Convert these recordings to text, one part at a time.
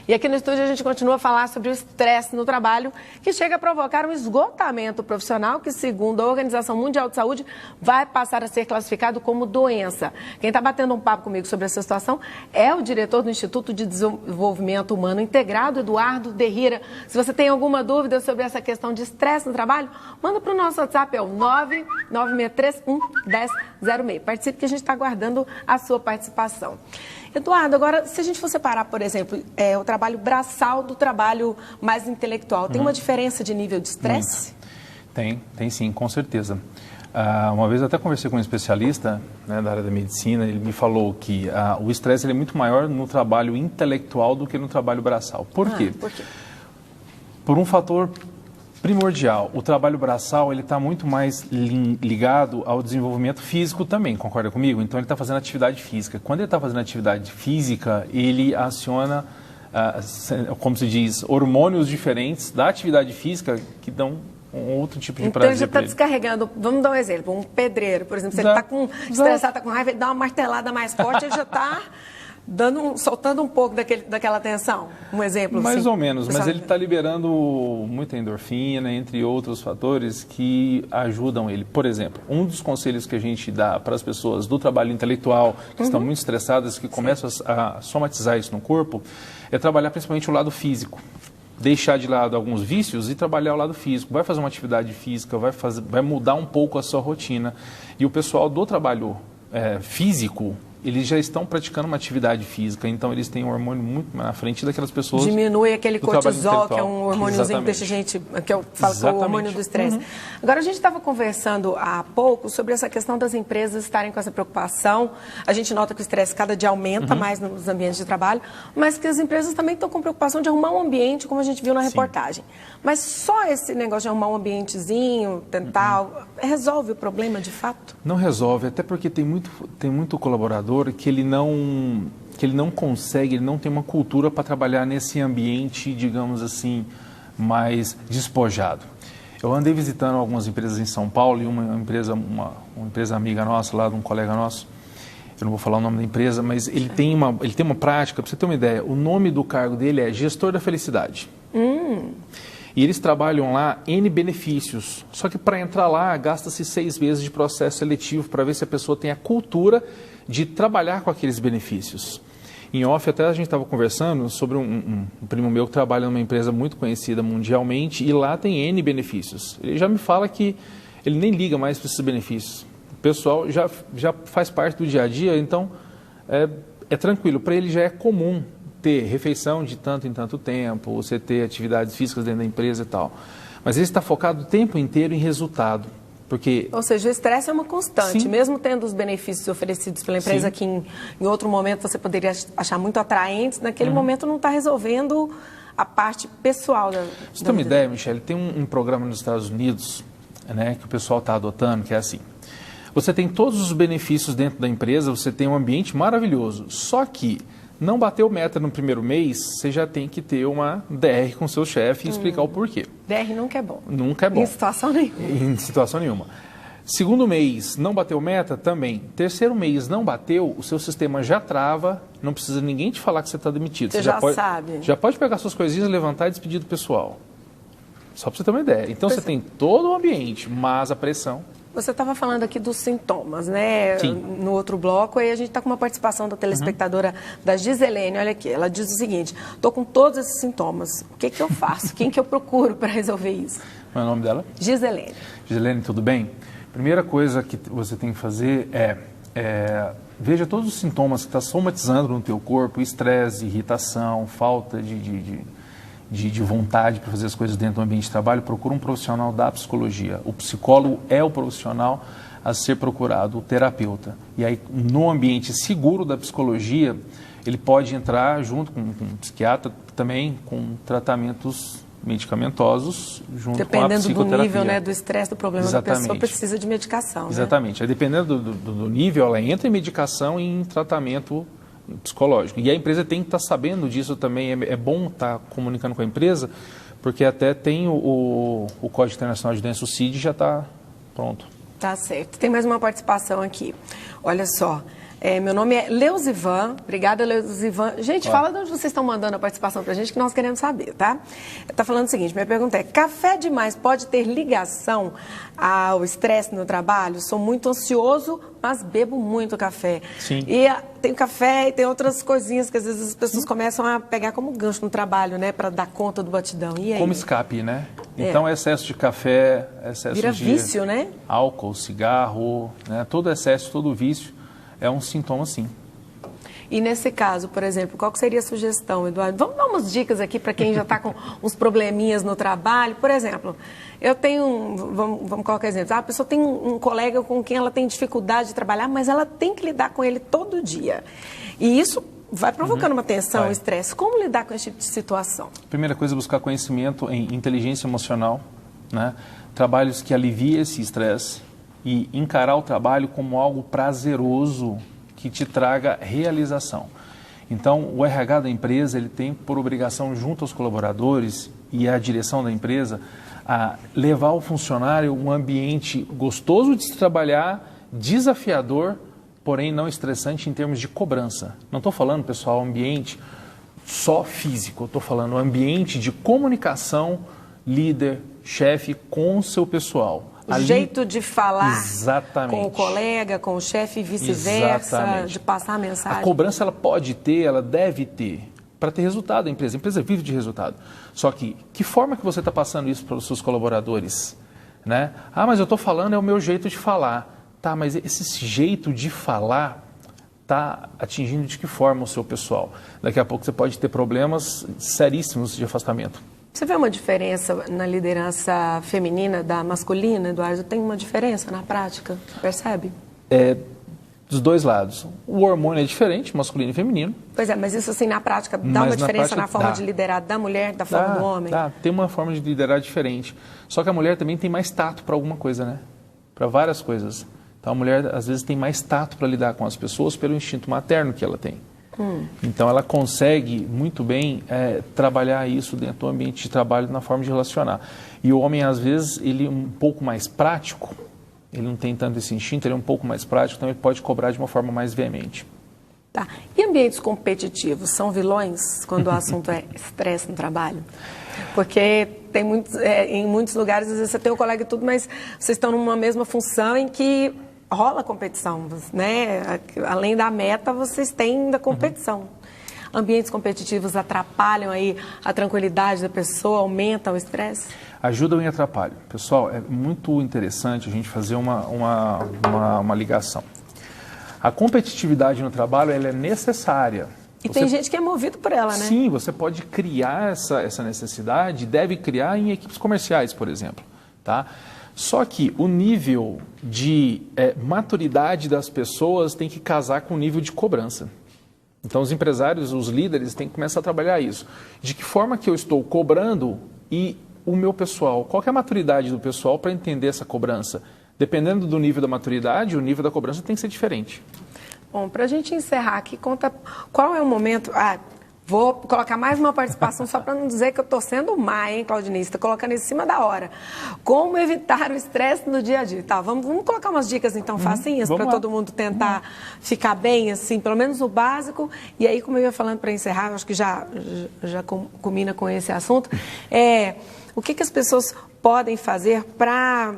E aqui no estúdio a gente continua a falar sobre o estresse no trabalho, que chega a provocar um esgotamento profissional que, segundo a Organização Mundial de Saúde, vai passar a ser classificado como doença. Quem está batendo um papo comigo sobre essa situação é o diretor do Instituto de Desenvolvimento Humano Integrado, Eduardo Derrira. Se você tem alguma dúvida sobre essa questão de estresse no trabalho, manda para o nosso WhatsApp, é o 996311006. Participe que a gente está aguardando a sua participação. Eduardo, agora, se a gente for separar, por exemplo, o trabalho braçal do trabalho mais intelectual, tem uma diferença de nível de estresse? Tem sim, com certeza. Uma vez eu até conversei com um especialista, né, da área da medicina, ele me falou que o estresse ele é muito maior no trabalho intelectual do que no trabalho braçal. Por quê? Por quê? Por um fator primordial. O trabalho braçal ele está muito mais ligado ao desenvolvimento físico também, concorda comigo? Então ele está fazendo atividade física. Quando ele está fazendo atividade física, ele aciona, como se diz, hormônios diferentes da atividade física que dão um outro tipo de prazer. Então ele já está descarregando, vamos dar um exemplo, um pedreiro, por exemplo, se ele está estressado, está com raiva, ele dá uma martelada mais forte, ele já está soltando um pouco daquela tensão, um exemplo. Mais assim, ou menos, mas ele está liberando muita endorfina, entre outros fatores que ajudam ele. Por exemplo, um dos conselhos que a gente dá para as pessoas do trabalho intelectual, que estão muito estressadas, que começam a somatizar isso no corpo, é trabalhar principalmente o lado físico. Deixar de lado alguns vícios e trabalhar o lado físico. Vai fazer uma atividade física, vai mudar um pouco a sua rotina. E o pessoal do trabalho físico, eles já estão praticando uma atividade física, então eles têm um hormônio muito na frente daquelas pessoas. Diminui aquele cortisol, que é um hormôniozinho que deixa a gente, que eu falo que é o hormônio do estresse. Agora, a gente estava conversando há pouco sobre essa questão das empresas estarem com essa preocupação. A gente nota que o estresse cada dia aumenta mais nos ambientes de trabalho, mas que as empresas também estão com preocupação de arrumar um ambiente, como a gente viu na reportagem. Mas só esse negócio de arrumar um ambientezinho, tentar, resolve o problema de fato? Não resolve, até porque tem muito colaborador que ele não consegue, ele não tem uma cultura para trabalhar nesse ambiente, digamos assim, mais despojado. Eu andei visitando algumas empresas em São Paulo e uma empresa amiga nossa, lá de um colega nosso, eu não vou falar o nome da empresa, mas ele tem uma prática, para você ter uma ideia, o nome do cargo dele é Gestor da Felicidade. E eles trabalham lá N benefícios. Só que para entrar lá, gasta-se 6 meses de processo seletivo para ver se a pessoa tem a cultura de trabalhar com aqueles benefícios. Em off, até a gente estava conversando sobre um primo meu que trabalha numa empresa muito conhecida mundialmente e lá tem N benefícios. Ele já me fala que ele nem liga mais para esses benefícios. O pessoal já faz parte do dia a dia, então é tranquilo. Para ele já é comum ter refeição de tanto em tanto tempo, você ter atividades físicas dentro da empresa e tal. Mas ele está focado o tempo inteiro em resultado. Porque... Ou seja, o estresse é uma constante, sim, mesmo tendo os benefícios oferecidos pela empresa, sim, que em outro momento você poderia achar muito atraentes, naquele momento não está resolvendo a parte pessoal da Você tem uma ideia, Michele? Tem um programa nos Estados Unidos, né, que o pessoal está adotando, que é assim. Você tem todos os benefícios dentro da empresa, você tem um ambiente maravilhoso, só que não bateu meta no primeiro mês, você já tem que ter uma DR com seu chefe e explicar o porquê. DR nunca é bom. Nunca é bom. Em situação nenhuma. Em situação nenhuma. Segundo mês, não bateu meta? Também. Terceiro mês, não bateu, o seu sistema já trava, não precisa ninguém te falar que você está demitido. Você já sabe. Já pode pegar suas coisinhas, levantar e despedir do pessoal. Só para você ter uma ideia. Então, você tem todo o ambiente, mas a pressão... Você estava falando aqui dos sintomas, né? Sim. No outro bloco, aí a gente está com uma participação da telespectadora da Giselene. Olha aqui, ela diz o seguinte: estou com todos esses sintomas, o que eu faço? Quem que eu procuro para resolver isso? Qual é o nome dela? Giselene. Giselene, tudo bem? Primeira coisa que você tem que fazer veja todos os sintomas que está somatizando no teu corpo: estresse, irritação, falta de vontade para fazer as coisas dentro do ambiente de trabalho. Procura um profissional da psicologia. O psicólogo é o profissional a ser procurado, o terapeuta. E aí, no ambiente seguro da psicologia, ele pode entrar junto com um psiquiatra também, com tratamentos medicamentosos, junto com a psicoterapia. Dependendo do nível, né, do estresse, do problema, exatamente, da pessoa, precisa de medicação. Exatamente. Né? Aí, dependendo do nível, ela entra em medicação e em tratamento psicológico. E a empresa tem que estar sabendo disso também. É bom estar comunicando com a empresa, porque até tem o Código Internacional de Doenças, o CID, já está pronto. Tá certo. Tem mais uma participação aqui. Olha só, Meu nome é Leuzivan. Obrigada, Leuzivan. Gente, fala de onde vocês estão mandando a participação pra gente, que nós queremos saber, tá? Tá falando o seguinte, minha pergunta é, café demais pode ter ligação ao estresse no trabalho? Sou muito ansioso, mas bebo muito café. Sim. E tem café e tem outras coisinhas que às vezes as pessoas começam a pegar como gancho no trabalho, né? Pra dar conta do batidão. E aí? Como escape, né? Então, excesso de café, excesso Vira de vício, né? álcool, cigarro, né? Todo excesso, todo vício é um sintoma, sim. E nesse caso, por exemplo, qual que seria a sugestão, Eduardo? Vamos dar umas dicas aqui para quem já está com uns probleminhas no trabalho. Por exemplo, eu tenho, vamos colocar exemplo, a pessoa tem um colega com quem ela tem dificuldade de trabalhar, mas ela tem que lidar com ele todo dia. E isso vai provocando uma tensão, um estresse. Como lidar com esse tipo de situação? Primeira coisa, buscar conhecimento em inteligência emocional, né? Trabalhos que aliviem esse estresse e encarar o trabalho como algo prazeroso que te traga realização. Então, o RH da empresa, ele tem por obrigação, junto aos colaboradores e à direção da empresa, a levar ao funcionário um ambiente gostoso de se trabalhar, desafiador, porém não estressante em termos de cobrança. Não estou falando, pessoal, ambiente só físico, eu estou falando ambiente de comunicação, líder, chefe com o seu pessoal. O jeito de falar Exatamente. com o colega, com o chefe e vice-versa, de passar a mensagem. A cobrança ela pode ter, ela deve ter, para ter resultado. A empresa vive de resultado. Só que forma que você está passando isso para os seus colaboradores? Né? Ah, mas eu estou falando, é o meu jeito de falar. Tá, mas esse jeito de falar está atingindo de que forma o seu pessoal? Daqui a pouco você pode ter problemas seríssimos de afastamento. Você vê uma diferença na liderança feminina da masculina, Eduardo? Tem uma diferença na prática? Percebe? Dos dois lados. O hormônio é diferente, masculino e feminino. Pois é, mas isso assim na prática dá uma diferença na forma de liderar da mulher, da forma do homem? Tem uma forma de liderar diferente. Só que a mulher também tem mais tato para alguma coisa, né? Para várias coisas. Então a mulher às vezes tem mais tato para lidar com as pessoas pelo instinto materno que ela tem. Então ela consegue muito bem trabalhar isso dentro do ambiente de trabalho na forma de relacionar. E o homem às vezes ele é um pouco mais prático, ele não tem tanto esse instinto, ele é um pouco mais prático, então ele pode cobrar de uma forma mais veemente. Tá. E ambientes competitivos são vilões quando o assunto é estresse no trabalho? Porque tem em muitos lugares, às vezes você tem um colega e tudo, mas vocês estão numa mesma função em que rola competição, né? Além da meta, vocês têm ainda competição. Ambientes competitivos atrapalham aí a tranquilidade da pessoa, aumentam o estresse? Ajudam e atrapalham. Pessoal, é muito interessante a gente fazer uma ligação. A competitividade no trabalho ela é necessária. E tem gente que é movido por ela, né? Sim, você pode criar essa necessidade, deve criar em equipes comerciais, por exemplo, tá? Só que o nível de maturidade das pessoas tem que casar com o nível de cobrança. Então, os empresários, os líderes, têm que começar a trabalhar isso. De que forma que eu estou cobrando e o meu pessoal? Qual que é a maturidade do pessoal para entender essa cobrança? Dependendo do nível da maturidade, o nível da cobrança tem que ser diferente. Bom, para a gente encerrar aqui, conta qual é o momento... Vou colocar mais uma participação só para não dizer que eu estou sendo má, hein, Claudinei? Está colocando em cima da hora. Como evitar o estresse no dia a dia? Tá, vamos colocar umas dicas, então, facinhas para todo mundo tentar ficar bem, assim, pelo menos o básico. E aí, como eu ia falando para encerrar, acho que já combina com esse assunto, o que as pessoas podem fazer para...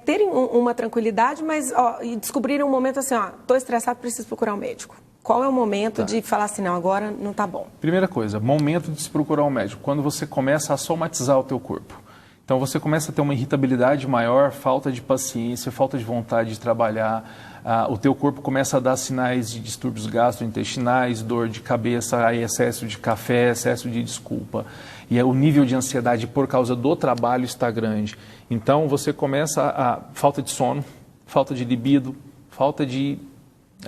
terem uma tranquilidade, mas e descobrirem um momento assim, estou estressado, preciso procurar um médico. Qual é o momento de falar assim, não, agora não está bom? Primeira coisa, momento de se procurar um médico, quando você começa a somatizar o teu corpo. Então você começa a ter uma irritabilidade maior, falta de paciência, falta de vontade de trabalhar, o teu corpo começa a dar sinais de distúrbios gastrointestinais, dor de cabeça, excesso de café, excesso de desculpa. E o nível de ansiedade por causa do trabalho está grande. Então você começa a falta de sono, falta de libido, falta de...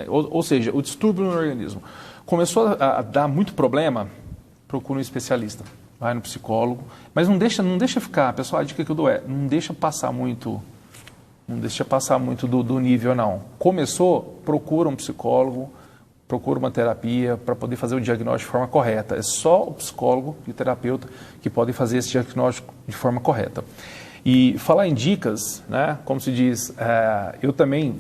Ou seja, o distúrbio no organismo. Começou a dar muito problema, procura um especialista, vai no psicólogo, mas não deixa ficar, pessoal, a dica que eu dou não deixa passar muito do nível, não. Começou, procura um psicólogo, procura uma terapia para poder fazer o diagnóstico de forma correta. É só o psicólogo e o terapeuta que podem fazer esse diagnóstico de forma correta. E falar em dicas, né, como se diz, eu também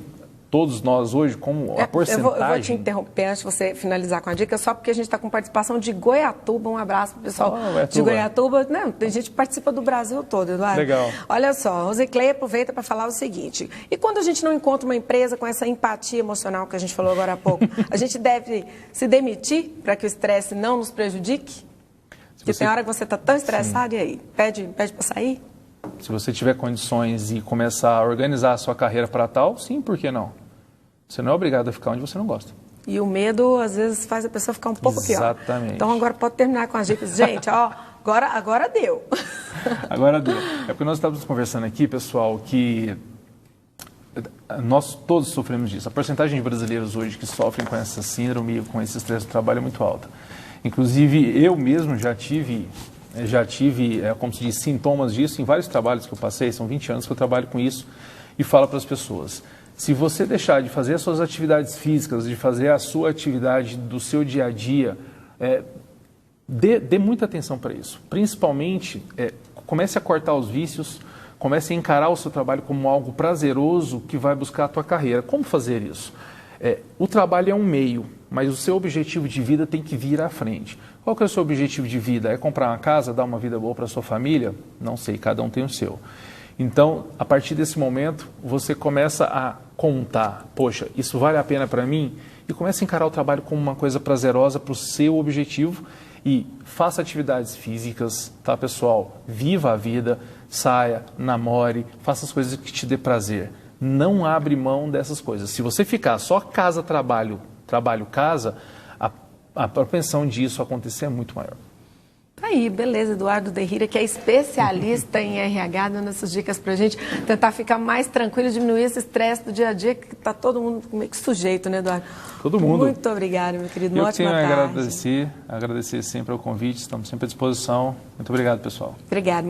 todos nós hoje, como a porcentagem... Eu vou te interromper antes de você finalizar com a dica, só porque a gente está com participação de Goiatuba. Um abraço para o pessoal de Goiatuba. Não, tem gente que participa do Brasil todo, Eduardo. Legal. Olha só, Rosiclei aproveita para falar o seguinte, e quando a gente não encontra uma empresa com essa empatia emocional que a gente falou agora há pouco, a gente deve se demitir para que o estresse não nos prejudique? Porque tem hora que você está tão estressado, e aí? Pede para sair? Se você tiver condições e começar a organizar a sua carreira para tal, sim, por que não? Você não é obrigado a ficar onde você não gosta. E o medo, às vezes, faz a pessoa ficar um pouco pior. Exatamente. Então, agora pode terminar com as dicas. Gente, ó, agora deu. Agora deu. É porque nós estávamos conversando aqui, pessoal, que nós todos sofremos disso. A porcentagem de brasileiros hoje que sofrem com essa síndrome, com esse estresse do trabalho é muito alta. Inclusive, eu mesmo já tive, como se diz, sintomas disso em vários trabalhos que eu passei. São 20 anos que eu trabalho com isso e falo para as pessoas. Se você deixar de fazer as suas atividades físicas, de fazer a sua atividade do seu dia a dia, dê muita atenção para isso. Principalmente, comece a cortar os vícios, comece a encarar o seu trabalho como algo prazeroso que vai buscar a tua carreira. Como fazer isso? O trabalho é um meio, mas o seu objetivo de vida tem que vir à frente. Qual que é o seu objetivo de vida? É comprar uma casa, dar uma vida boa para a sua família? Não sei, cada um tem o seu. Então, a partir desse momento, você começa a contar, poxa, isso vale a pena para mim? E começa a encarar o trabalho como uma coisa prazerosa para o seu objetivo e faça atividades físicas, tá, pessoal? Viva a vida, saia, namore, faça as coisas que te dê prazer. Não abre mão dessas coisas. Se você ficar só casa, trabalho, trabalho, casa, a propensão disso acontecer é muito maior. Aí, beleza, Eduardo Derrira, que é especialista em RH, dando essas dicas pra gente tentar ficar mais tranquilo, diminuir esse estresse do dia a dia, que tá todo mundo meio que sujeito, né, Eduardo? Todo mundo. Muito obrigada, meu querido. Uma ótima tarde. Agradecer sempre ao convite, estamos sempre à disposição. Muito obrigado, pessoal. Obrigado,